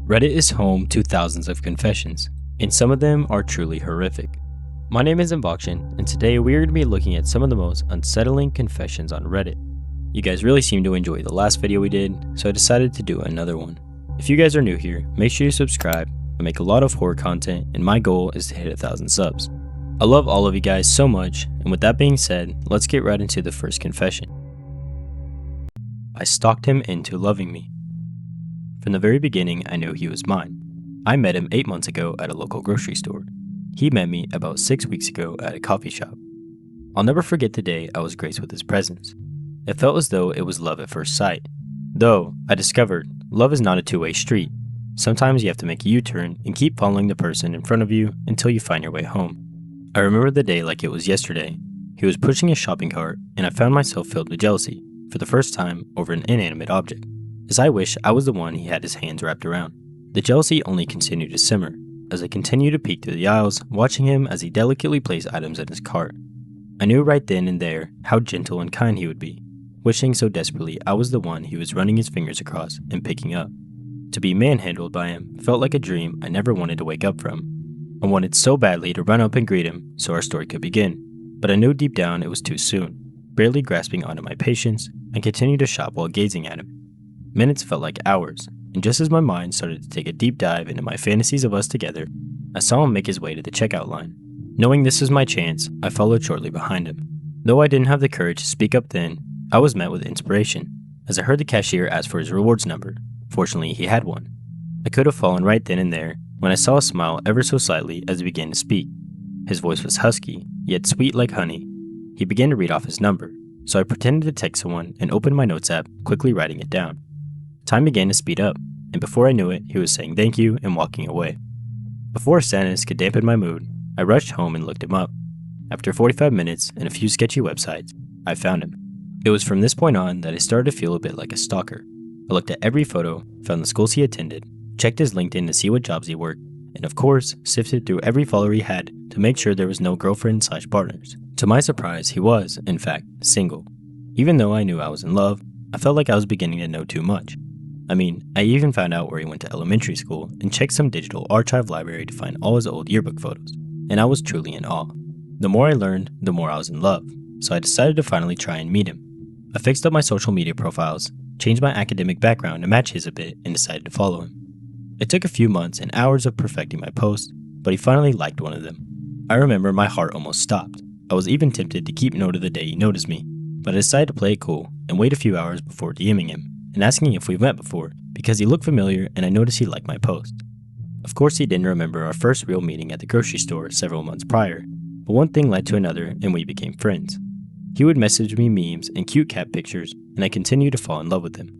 Reddit is home to thousands of confessions, and some of them are truly horrific. My name is Inbokshin, and today we are going to be looking at some of the most unsettling confessions on Reddit. You guys really seem to enjoy the last video we did, so I decided to do another one. If you guys are new here, make sure you subscribe. I make a lot of horror content, and my goal is to hit 1,000 subs. I love all of you guys so much, and with that being said, let's get right into the first confession. I stalked him into loving me. From the very beginning, I knew he was mine. I met him 8 months ago at a local grocery store. He met me about 6 weeks ago at a coffee shop. I'll never forget the day I was graced with his presence. It felt as though it was love at first sight. Though, I discovered, love is not a two-way street. Sometimes you have to make a U-turn and keep following the person in front of you until you find your way home. I remember the day like it was yesterday. He was pushing a shopping cart, and I found myself filled with jealousy, for the first time over an inanimate object, as I wish I was the one he had his hands wrapped around. The jealousy only continued to simmer, as I continued to peek through the aisles, watching him as he delicately placed items in his cart. I knew right then and there how gentle and kind he would be, wishing so desperately I was the one he was running his fingers across and picking up. To be manhandled by him felt like a dream I never wanted to wake up from. I wanted so badly to run up and greet him so our story could begin, but I knew deep down it was too soon, barely grasping onto my patience and continued to shop while gazing at him. Minutes felt like hours, and just as my mind started to take a deep dive into my fantasies of us together, I saw him make his way to the checkout line. Knowing this was my chance, I followed shortly behind him. Though I didn't have the courage to speak up then, I was met with inspiration, as I heard the cashier ask for his rewards number. Fortunately, he had one. I could have fallen right then and there when I saw a smile ever so slightly as he began to speak. His voice was husky, yet sweet like honey. He began to read off his number, so I pretended to text someone and opened my notes app, quickly writing it down. Time began to speed up, and before I knew it, he was saying thank you and walking away. Before sadness could dampen my mood, I rushed home and looked him up. After 45 minutes and a few sketchy websites, I found him. It was from this point on that I started to feel a bit like a stalker. I looked at every photo, found the schools he attended, checked his LinkedIn to see what jobs he worked, and of course, sifted through every follower he had to make sure there was no girlfriend/partners. To my surprise, he was, in fact, single. Even though I knew I was in love, I felt like I was beginning to know too much. I mean, I even found out where he went to elementary school and checked some digital archive library to find all his old yearbook photos, and I was truly in awe. The more I learned, the more I was in love, so I decided to finally try and meet him. I fixed up my social media profiles, changed my academic background to match his a bit, and decided to follow him. It took a few months and hours of perfecting my posts, but he finally liked one of them. I remember my heart almost stopped. I was even tempted to keep note of the day he noticed me, but I decided to play it cool and wait a few hours before DMing him and asking if we've met before, because he looked familiar and I noticed he liked my post. Of course, he didn't remember our first real meeting at the grocery store several months prior, but one thing led to another and we became friends. He would message me memes and cute cat pictures, and I continued to fall in love with him.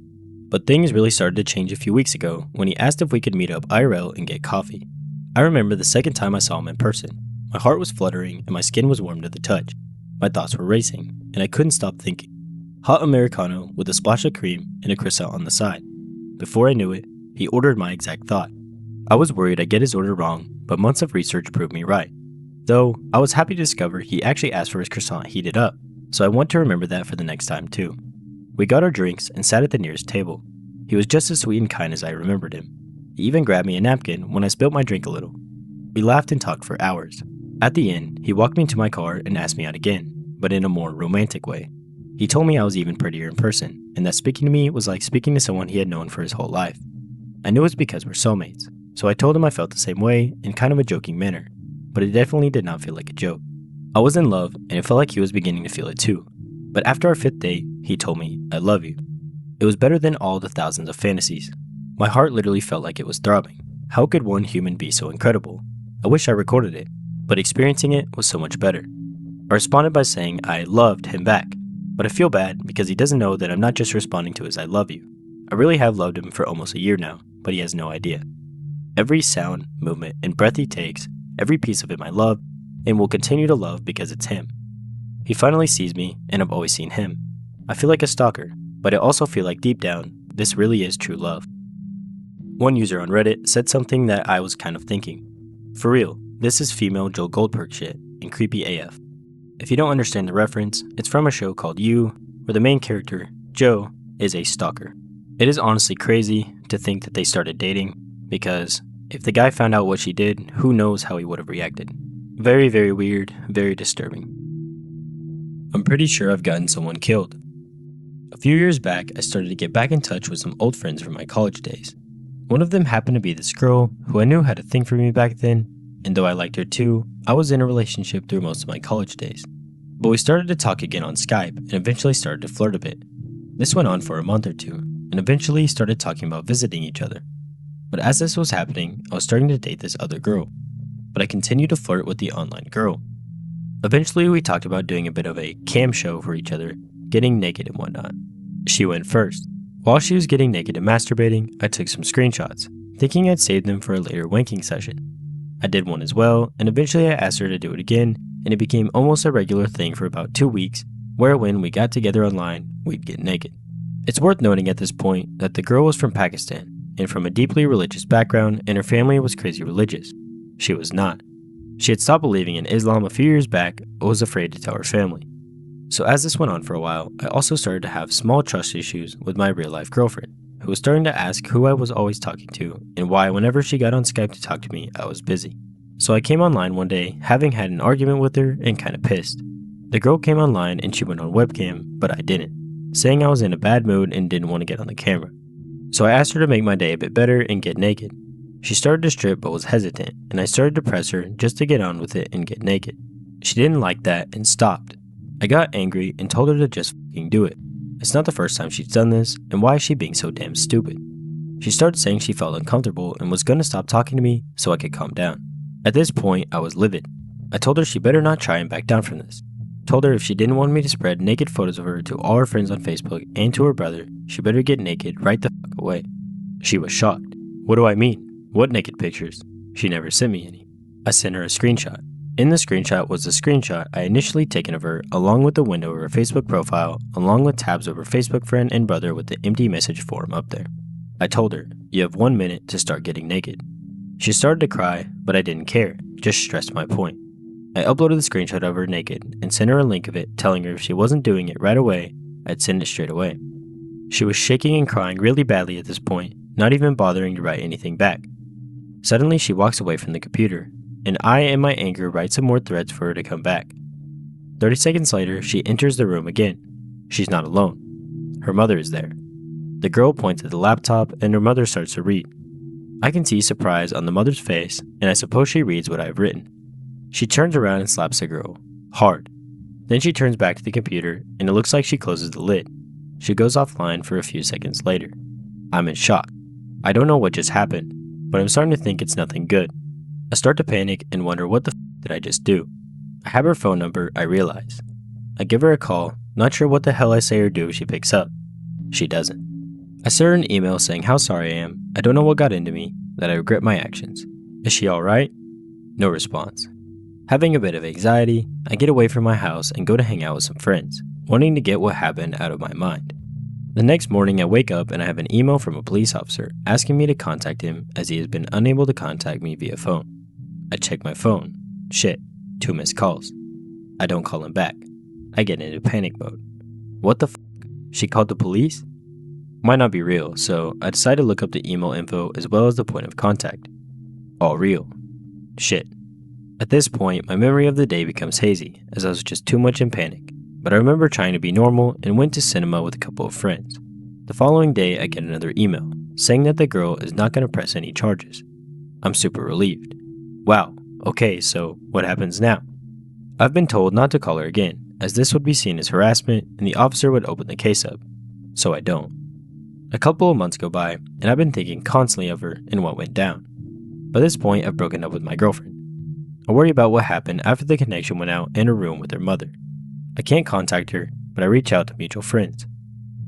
But things really started to change a few weeks ago when he asked if we could meet up IRL and get coffee. I remember the second time I saw him in person. My heart was fluttering and my skin was warm to the touch. My thoughts were racing, and I couldn't stop thinking. Hot Americano with a splash of cream and a croissant on the side. Before I knew it, he ordered my exact thought. I was worried I'd get his order wrong, but months of research proved me right. Though, I was happy to discover he actually asked for his croissant heated up, so I want to remember that for the next time too. We got our drinks and sat at the nearest table. He was just as sweet and kind as I remembered him. He even grabbed me a napkin when I spilled my drink a little. We laughed and talked for hours. At the end, he walked me to my car and asked me out again, but in a more romantic way. He told me I was even prettier in person, and that speaking to me was like speaking to someone he had known for his whole life. I knew it was because we're soulmates, so I told him I felt the same way in kind of a joking manner, but it definitely did not feel like a joke. I was in love, and it felt like he was beginning to feel it too. But after our 5th date, he told me, "I love you." It was better than all the thousands of fantasies. My heart literally felt like it was throbbing. How could one human be so incredible? I wish I recorded it, but experiencing it was so much better. I responded by saying I loved him back, but I feel bad because he doesn't know that I'm not just responding to his "I love you." I really have loved him for almost a year now, but he has no idea. Every sound, movement, and breath he takes, every piece of him I love, and will continue to love because it's him. He finally sees me, and I've always seen him. I feel like a stalker, but I also feel like deep down, this really is true love. One user on Reddit said something that I was kind of thinking. For real, this is female Joe Goldberg shit, and creepy AF. If you don't understand the reference, it's from a show called You, where the main character, Joe, is a stalker. It is honestly crazy to think that they started dating, because if the guy found out what she did, who knows how he would have reacted. Very, very weird, very disturbing. I'm pretty sure I've gotten someone killed. A few years back, I started to get back in touch with some old friends from my college days. One of them happened to be this girl who I knew had a thing for me back then, and though I liked her too, I was in a relationship through most of my college days. But we started to talk again on Skype and eventually started to flirt a bit. This went on for a month or two, and eventually started talking about visiting each other. But as this was happening, I was starting to date this other girl, but I continued to flirt with the online girl. Eventually we talked about doing a bit of a cam show for each other, getting naked and whatnot. She went first. While she was getting naked and masturbating, I took some screenshots, thinking I'd save them for a later wanking session. I did one as well, and eventually I asked her to do it again, and it became almost a regular thing for about 2 weeks, where when we got together online, we'd get naked. It's worth noting at this point that the girl was from Pakistan, and from a deeply religious background, and her family was crazy religious. She was not. She had stopped believing in Islam a few years back, but was afraid to tell her family. So as this went on for a while, I also started to have small trust issues with my real-life girlfriend, who was starting to ask who I was always talking to, and why whenever she got on Skype to talk to me, I was busy. So I came online one day, having had an argument with her and kinda pissed. The girl came online and she went on webcam, but I didn't, saying I was in a bad mood and didn't want to get on the camera. So I asked her to make my day a bit better and get naked. She started to strip but was hesitant, and I started to press her just to get on with it and get naked. She didn't like that and stopped. I got angry and told her to just fucking do it. It's not the first time she's done this, and why is she being so damn stupid? She started saying she felt uncomfortable and was gonna stop talking to me so I could calm down. At this point, I was livid. I told her she better not try and back down from this. Told her if she didn't want me to spread naked photos of her to all her friends on Facebook and to her brother, she better get naked right the fuck away. She was shocked. What do I mean? What naked pictures? She never sent me any. I sent her a screenshot. In the screenshot was the screenshot I initially taken of her, along with the window of her Facebook profile, along with tabs of her Facebook friend and brother with the empty message form up there. I told her, you have 1 minute to start getting naked. She started to cry, but I didn't care, just stressed my point. I uploaded the screenshot of her naked and sent her a link of it, telling her if she wasn't doing it right away, I'd send it straight away. She was shaking and crying really badly at this point, not even bothering to write anything back. Suddenly she walks away from the computer, and I in my anger write some more threads for her to come back. 30 seconds later, she enters the room again. She's not alone. Her mother is there. The girl points at the laptop and her mother starts to read. I can see surprise on the mother's face, and I suppose she reads what I've written. She turns around and slaps the girl, hard. Then she turns back to the computer, and it looks like she closes the lid. She goes offline for a few seconds later. I'm in shock. I don't know what just happened, but I'm starting to think it's nothing good. I start to panic and wonder what the did I just do. I have her phone number, I realize. I give her a call, not sure what the hell I say or do if she picks up. She doesn't. I sent her an email saying how sorry I am, I don't know what got into me, that I regret my actions. Is she alright? No response. Having a bit of anxiety, I get away from my house and go to hang out with some friends, wanting to get what happened out of my mind. The next morning I wake up and I have an email from a police officer asking me to contact him as he has been unable to contact me via phone. I check my phone. Shit, 2 missed calls. I don't call him back. I get into panic mode. What the f***? She called the police? Might not be real, so I decide to look up the email info as well as the point of contact. All real. Shit. At this point, my memory of the day becomes hazy as I was just too much in panic, but I remember trying to be normal and went to cinema with a couple of friends. The following day, I get another email saying that the girl is not going to press any charges. I'm super relieved. Wow, okay, so what happens now? I've been told not to call her again, as this would be seen as harassment and the officer would open the case up, so I don't. A couple of months go by, and I've been thinking constantly of her and what went down. By this point, I've broken up with my girlfriend. I worry about what happened after the connection went out in her room with her mother. I can't contact her, but I reach out to mutual friends.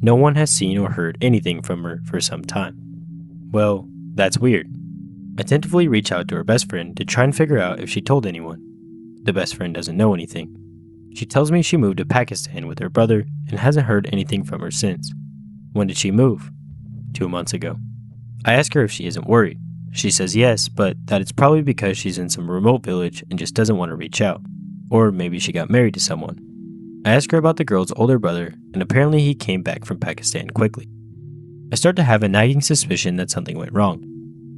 No one has seen or heard anything from her for some time. Well, that's weird. I tentatively reach out to her best friend to try and figure out if she told anyone. The best friend doesn't know anything. She tells me she moved to Pakistan with her brother and hasn't heard anything from her since. When did she move? 2 months ago. I ask her if she isn't worried. She says yes, but that it's probably because she's in some remote village and just doesn't want to reach out. Or maybe she got married to someone. I ask her about the girl's older brother, and apparently he came back from Pakistan quickly. I start to have a nagging suspicion that something went wrong.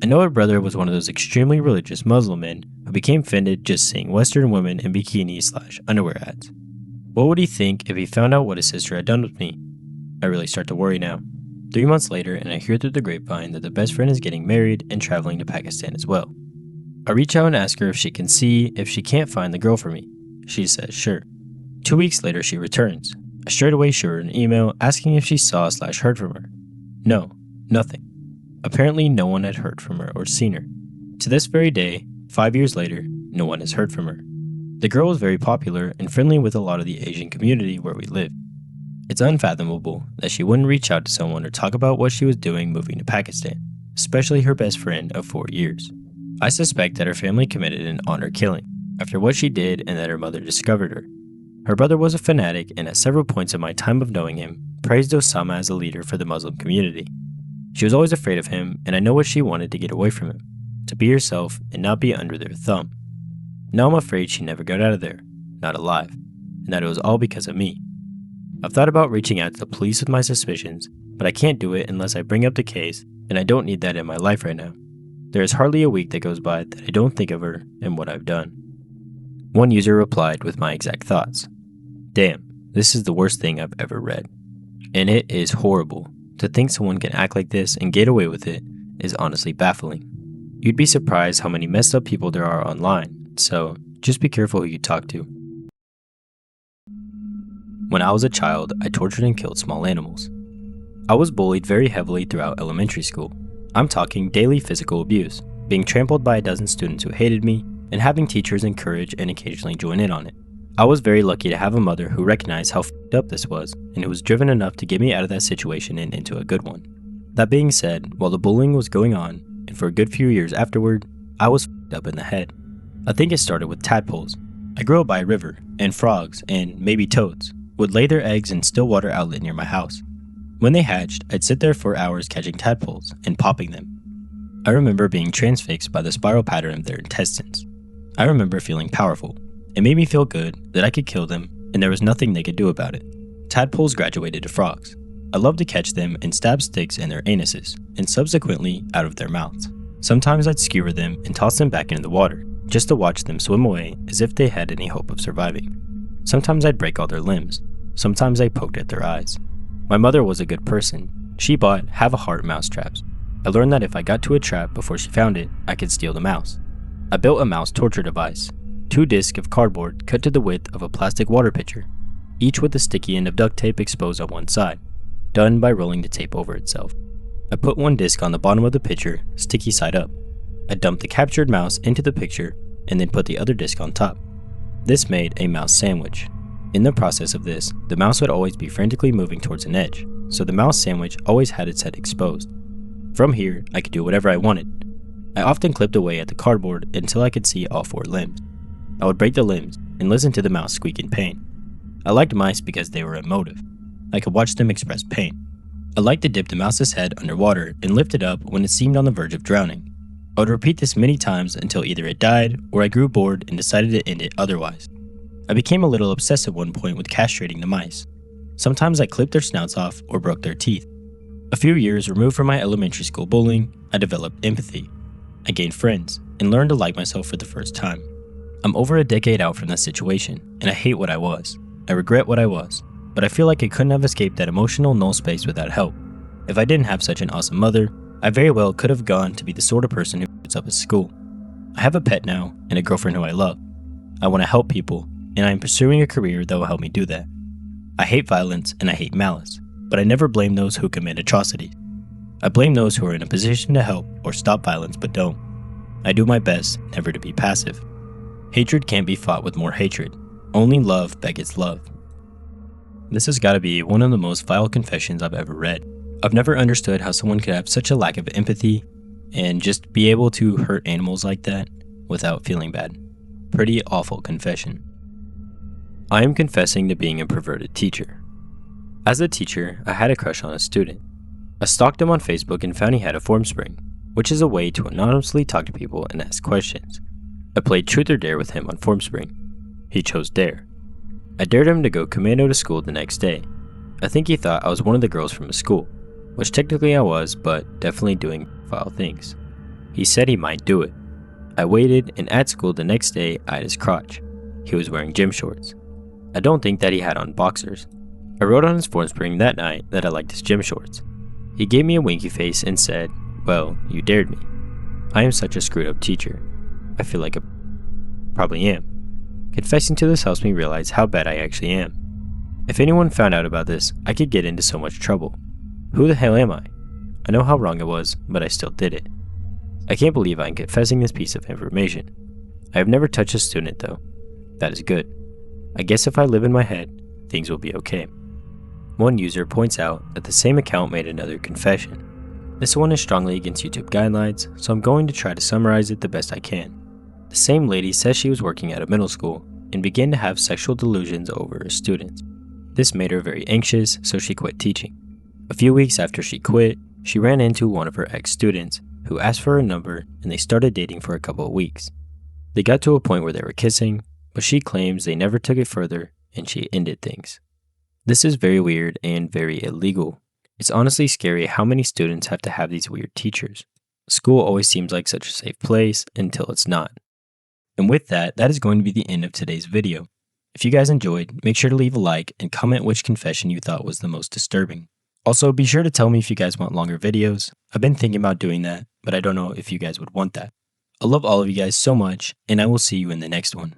I know her brother was one of those extremely religious Muslim men who became offended just seeing Western women in bikini/underwear ads. What would he think if he found out what his sister had done with me? I really start to worry now. 3 months later, and I hear through the grapevine that the best friend is getting married and traveling to Pakistan as well. I reach out and ask her if she can see if she can't find the girl for me. She says sure. 2 weeks later, she returns. I straight away show her an email asking if she saw/heard from her. No, nothing. Apparently, no one had heard from her or seen her. To this very day, 5 years later, no one has heard from her. The girl was very popular and friendly with a lot of the Asian community where we live. It's unfathomable that she wouldn't reach out to someone or talk about what she was doing moving to Pakistan, especially her best friend of 4 years. I suspect that her family committed an honor killing after what she did and that her mother discovered her. Her brother was a fanatic and at several points in my time of knowing him, praised Osama as a leader for the Muslim community. She was always afraid of him, and I know what she wanted to get away from him, to be herself and not be under their thumb. Now I'm afraid she never got out of there, not alive, and that it was all because of me. I've thought about reaching out to the police with my suspicions, but I can't do it unless I bring up the case, and I don't need that in my life right now. There is hardly a week that goes by that I don't think of her and what I've done. One user replied with my exact thoughts. Damn, this is the worst thing I've ever read. And it is horrible. To think someone can act like this and get away with it is honestly baffling. You'd be surprised how many messed up people there are online, so just be careful who you talk to. When I was a child, I tortured and killed small animals. I was bullied very heavily throughout elementary school. I'm talking daily physical abuse, being trampled by a dozen students who hated me, and having teachers encourage and occasionally join in on it. I was very lucky to have a mother who recognized how f***ed up this was, and who was driven enough to get me out of that situation and into a good one. That being said, while the bullying was going on, and for a good few years afterward, I was f***ed up in the head. I think it started with tadpoles. I grew up by a river, and frogs, and maybe toads, would lay their eggs in still water outlet near my house. When they hatched, I'd sit there for hours catching tadpoles and popping them. I remember being transfixed by the spiral pattern of their intestines. I remember feeling powerful. It made me feel good that I could kill them and there was nothing they could do about it. Tadpoles graduated to frogs. I loved to catch them and stab sticks in their anuses and subsequently out of their mouths. Sometimes I'd skewer them and toss them back into the water just to watch them swim away as if they had any hope of surviving. Sometimes I'd break all their limbs. Sometimes I poked at their eyes. My mother was a good person. She bought have-a-heart mouse traps. I learned that if I got to a trap before she found it, I could steal the mouse. I built a mouse torture device. 2 discs of cardboard cut to the width of a plastic water pitcher, each with a sticky end of duct tape exposed on one side, done by rolling the tape over itself. I put 1 disc on the bottom of the pitcher, sticky side up. I dumped the captured mouse into the picture and then put the other disc on top. This made a mouse sandwich. In the process of this, the mouse would always be frantically moving towards an edge, so the mouse sandwich always had its head exposed. From here, I could do whatever I wanted. I often clipped away at the cardboard until I could see all 4 limbs. I would break the limbs and listen to the mouse squeak in pain. I liked mice because they were emotive. I could watch them express pain. I liked to dip the mouse's head underwater and lift it up when it seemed on the verge of drowning. I would repeat this many times until either it died or I grew bored and decided to end it otherwise. I became a little obsessed at one point with castrating the mice. Sometimes I clipped their snouts off or broke their teeth. A few years removed from my elementary school bullying, I developed empathy. I gained friends and learned to like myself for the first time. I'm over a decade out from that situation, and I hate what I was. I regret what I was, but I feel like I couldn't have escaped that emotional null space without help. If I didn't have such an awesome mother, I very well could have gone to be the sort of person who puts up at school. I have a pet now and a girlfriend who I love. I want to help people, and I am pursuing a career that will help me do that. I hate violence and I hate malice, but I never blame those who commit atrocities. I blame those who are in a position to help or stop violence but don't. I do my best never to be passive. Hatred can't be fought with more hatred. Only love begets love. This has got to be one of the most vile confessions I've ever read. I've never understood how someone could have such a lack of empathy and just be able to hurt animals like that without feeling bad. Pretty awful confession. I am confessing to being a perverted teacher. As a teacher, I had a crush on a student. I stalked him on Facebook and found he had a form spring, which is a way to anonymously talk to people and ask questions. I played Truth or Dare with him on Formspring. He chose Dare. I dared him to go commando to school the next day. I think he thought I was one of the girls from his school, which technically I was, but definitely doing vile things. He said he might do it. I waited, and at school the next day, I had his crotch. He was wearing gym shorts. I don't think that he had on boxers. I wrote on his form spring that night that I liked his gym shorts. He gave me a winky face and said, "Well, you dared me." I am such a screwed up teacher. I feel like I probably am. Confessing to this helps me realize how bad I actually am. If anyone found out about this, I could get into so much trouble. Who the hell am I? I know how wrong it was, but I still did it. I can't believe I'm confessing this piece of information. I have never touched a student though. That is good. I guess if I live in my head, things will be okay. One user points out that the same account made another confession. This one is strongly against YouTube guidelines, so I'm going to try to summarize it the best I can. The same lady says she was working at a middle school and began to have sexual delusions over her students. This made her very anxious, so she quit teaching. A few weeks after she quit, she ran into one of her ex-students who asked for her number, and they started dating for a couple of weeks. They got to a point where they were kissing, but she claims they never took it further and she ended things. This is very weird and very illegal. It's honestly scary how many students have to have these weird teachers. School always seems like such a safe place until it's not. And with that, that is going to be the end of today's video. If you guys enjoyed, make sure to leave a like and comment which confession you thought was the most disturbing. Also, be sure to tell me if you guys want longer videos. I've been thinking about doing that, but I don't know if you guys would want that. I love all of you guys so much, and I will see you in the next one.